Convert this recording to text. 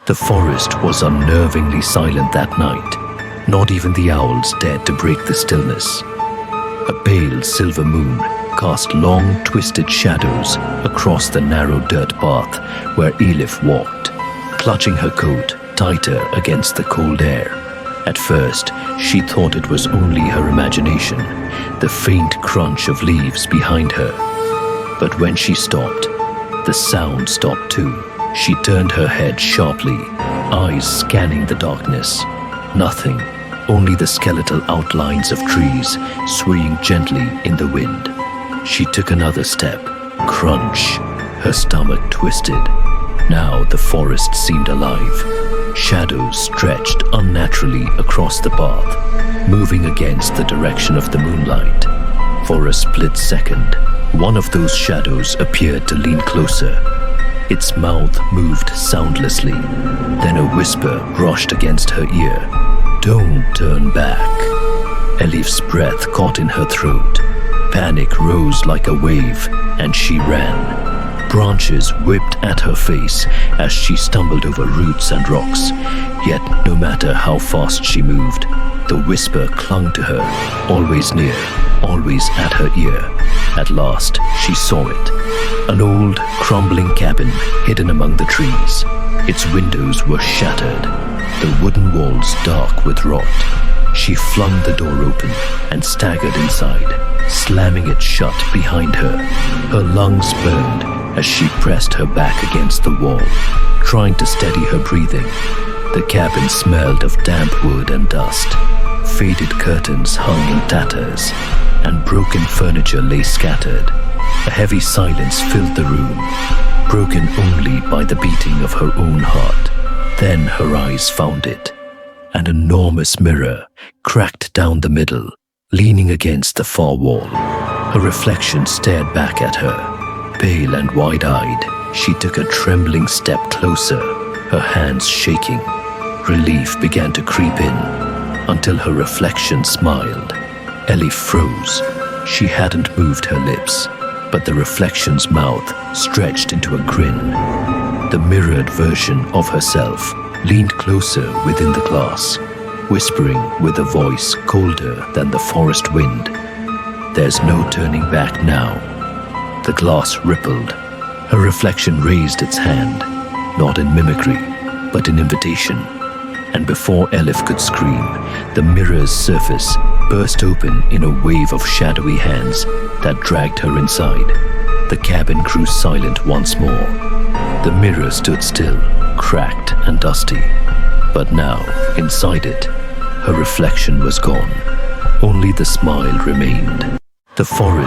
The forest was unnervingly silent that night. Not even the owls dared to break the stillness. A pale silver moon cast long, twisted shadows across the narrow dirt path where Elif walked, clutching her coat tighter against the cold air. At first, she thought it was only her imagination, the faint crunch of leaves behind her. But when she stopped, the sound stopped too. She turned her head sharply, eyes scanning the darkness. Nothing, only the skeletal outlines of trees swaying gently in the wind. She took another step. Crunch. Her stomach twisted. Now the forest seemed alive. Shadows stretched unnaturally across the path, moving against the direction of the moonlight. For a split second, one of those shadows appeared to lean closer. Its mouth moved soundlessly. Then a whisper brushed against her ear. "Don't turn back." Elif's breath caught in her throat. Panic rose like a wave, and she ran. Branches whipped at her face as she stumbled over roots and rocks. Yet no matter how fast she moved, the whisper clung to her, always near, always at her ear. At last, she saw it. An old, crumbling cabin hidden among the trees. Its windows were shattered, the wooden walls dark with rot. She flung the door open and staggered inside, slamming it shut behind her. Her lungs burned as she pressed her back against the wall, trying to steady her breathing. The cabin smelled of damp wood and dust. Faded curtains hung in tatters, and broken furniture lay scattered. A heavy silence filled the room, broken only by the beating of her own heart. Then her eyes found it. An enormous mirror, cracked down the middle, leaning against the far wall. Her reflection stared back at her. Pale and wide-eyed, she took a trembling step closer, her hands shaking. Relief began to creep in, until her reflection smiled. Elif froze. She hadn't moved her lips, but the reflection's mouth stretched into a grin. The mirrored version of herself leaned closer within the glass, whispering with a voice colder than the forest wind. "There's no turning back now." The glass rippled. Her reflection raised its hand, not in mimicry, but in invitation. And before Elif could scream, the mirror's surface burst open in a wave of shadowy hands that dragged her inside. The cabin grew silent once more. The mirror stood still, cracked and dusty. But now, inside it, her reflection was gone. Only the smile remained. The forest